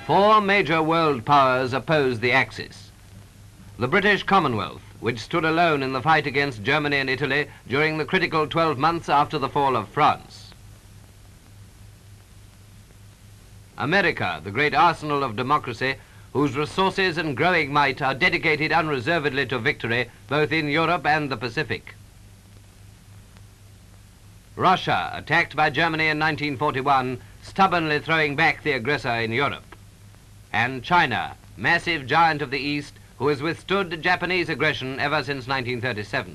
Four major world powers opposed the Axis. The British Commonwealth, which stood alone in the fight against Germany and Italy during the critical 12 months after the fall of France. America, the great arsenal of democracy, whose resources and growing might are dedicated unreservedly to victory both in Europe and the Pacific. Russia, attacked by Germany in 1941, stubbornly throwing back the aggressor in Europe. And China, massive giant of the East, who has withstood Japanese aggression ever since 1937.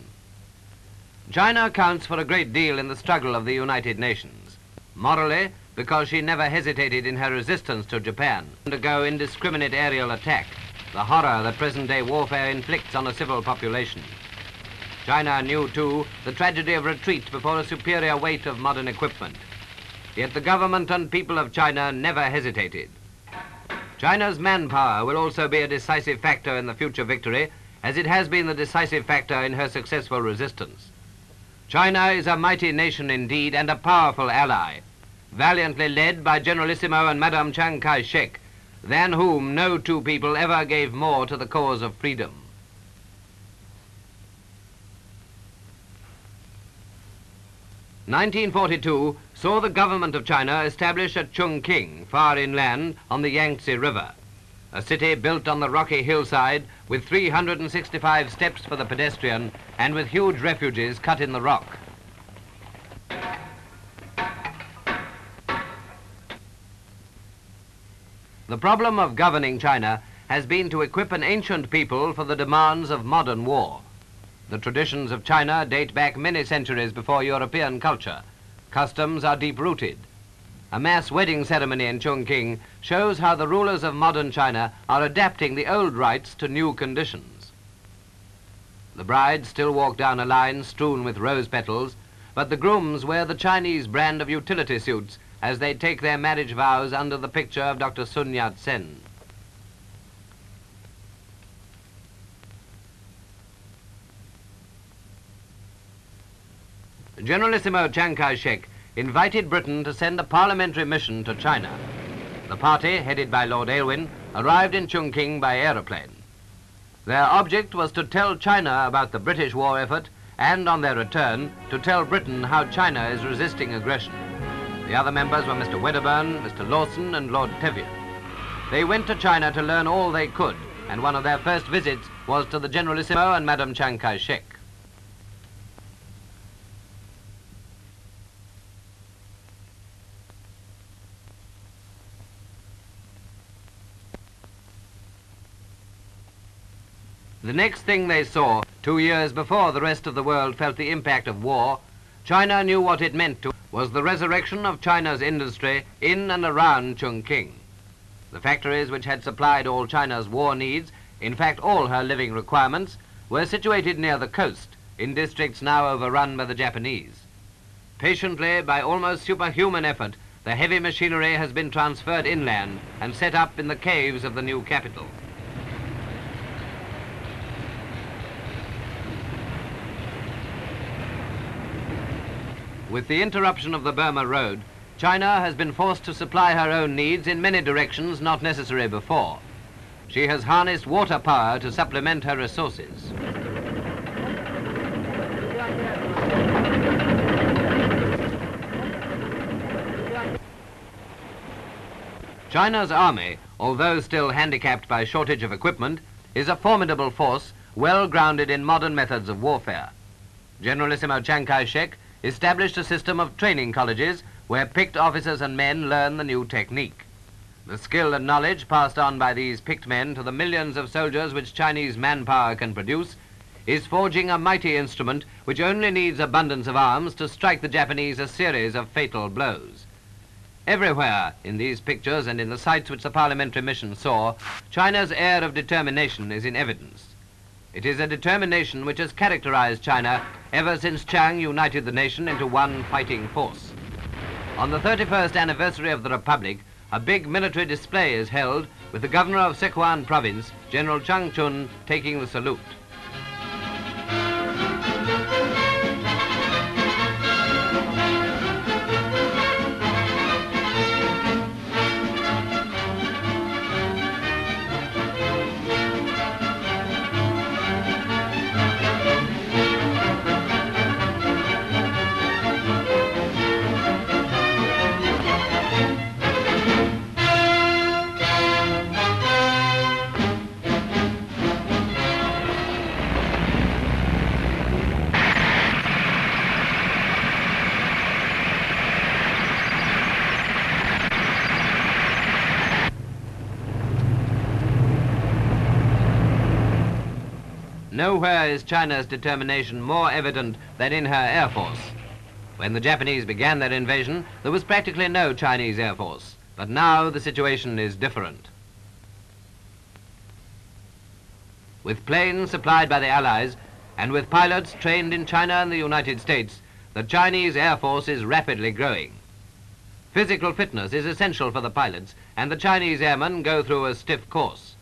China counts for a great deal in the struggle of the United Nations. Morally, because she never hesitated in her resistance to Japan to undergo indiscriminate aerial attack, the horror that present-day warfare inflicts on a civil population. China knew, too, the tragedy of retreat before a superior weight of modern equipment. Yet the government and people of China never hesitated. China's manpower will also be a decisive factor in the future victory, as it has been the decisive factor in her successful resistance. China is a mighty nation indeed and a powerful ally, valiantly led by Generalissimo and Madame Chiang Kai-shek, than whom no two people ever gave more to the cause of freedom. "1942 saw the government of China establish at Chongqing, far inland on the Yangtze River, a city built on the rocky hillside with 365 steps for the pedestrian and with huge refuges cut in the rock. The problem of governing China has been to equip an ancient people for the demands of modern war. The traditions of China date back many centuries before European culture. Customs are deep-rooted. A mass wedding ceremony in Chongqing shows how the rulers of modern China are adapting the old rites to new conditions. The brides still walk down a line strewn with rose petals, but the grooms wear the Chinese brand of utility suits as they take their marriage vows under the picture of Dr. Sun Yat-sen. Generalissimo Chiang Kai-shek invited Britain to send a parliamentary mission to China. The party, headed by Lord Aylwin, arrived in Chongqing by aeroplane. Their object was to tell China about the British war effort and, on their return, to tell Britain how China is resisting aggression. The other members were Mr. Wedderburn, Mr. Lawson and Lord Teviot. They went to China to learn all they could, and one of their first visits was to the Generalissimo and Madame Chiang Kai-shek. The next thing they saw, 2 years before the rest of the world felt the impact of war, China knew what it meant to, was the resurrection of China's industry in and around Chongqing. The factories which had supplied all China's war needs, in fact all her living requirements, were situated near the coast, in districts now overrun by the Japanese. Patiently, by almost superhuman effort, the heavy machinery has been transferred inland and set up in the caves of the new capital. With the interruption of the Burma Road, China has been forced to supply her own needs in many directions not necessary before. She has harnessed water power to supplement her resources. China's army, although still handicapped by shortage of equipment, is a formidable force well grounded in modern methods of warfare. Generalissimo Chiang Kai-shek established a system of training colleges where picked officers and men learn the new technique. The skill and knowledge passed on by these picked men to the millions of soldiers which Chinese manpower can produce is forging a mighty instrument which only needs abundance of arms to strike the Japanese a series of fatal blows. Everywhere in these pictures and in the sights which the parliamentary mission saw, China's air of determination is in evidence. It is a determination which has characterized China ever since Chiang united the nation into one fighting force. On the 31st anniversary of the Republic, a big military display is held with the governor of Sichuan province, General Chang Chun, taking the salute. Nowhere is China's determination more evident than in her Air Force. When the Japanese began their invasion, there was practically no Chinese Air Force, but now the situation is different. With planes supplied by the Allies, and with pilots trained in China and the United States, the Chinese Air Force is rapidly growing. Physical fitness is essential for the pilots, and the Chinese airmen go through a stiff course.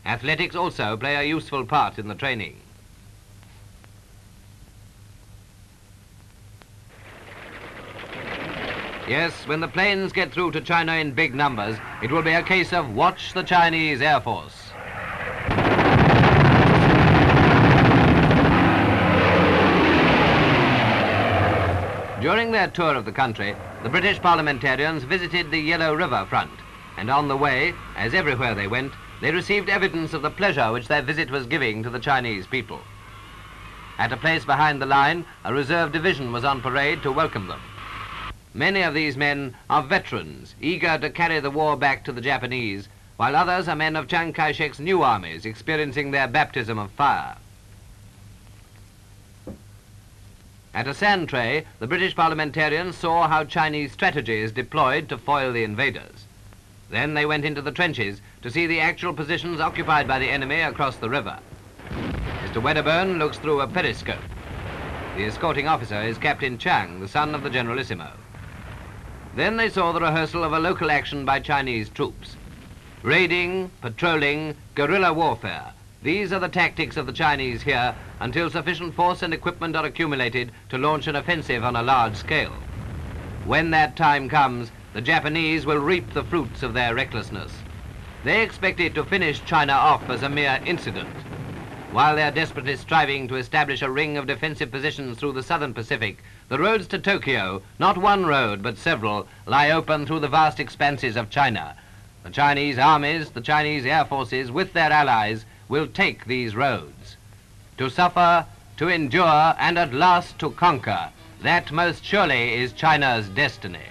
Athletics also play a useful part in the training. Yes, when the planes get through to China in big numbers, it will be a case of watch the Chinese Air Force. During their tour of the country, the British parliamentarians visited the Yellow River front, and on the way, as everywhere they went, they received evidence of the pleasure which their visit was giving to the Chinese people. At a place behind the line, a reserve division was on parade to welcome them. Many of these men are veterans, eager to carry the war back to the Japanese, while others are men of Chiang Kai-shek's new armies experiencing their baptism of fire. At a sand tray, the British parliamentarians saw how Chinese strategy is deployed to foil the invaders. Then they went into the trenches to see the actual positions occupied by the enemy across the river. Mr. Wedderburn looks through a periscope. The escorting officer is Captain Chang, the son of the Generalissimo. Then they saw the rehearsal of a local action by Chinese troops. Raiding, patrolling, guerrilla warfare. These are the tactics of the Chinese here until sufficient force and equipment are accumulated to launch an offensive on a large scale. When that time comes, the Japanese will reap the fruits of their recklessness. They expect it to finish China off as a mere incident. While they're desperately striving to establish a ring of defensive positions through the southern Pacific, the roads to Tokyo, not one road but several, lie open through the vast expanses of China. The Chinese armies, the Chinese air forces, with their allies, will take these roads. To suffer, to endure, and at last to conquer, that most surely is China's destiny.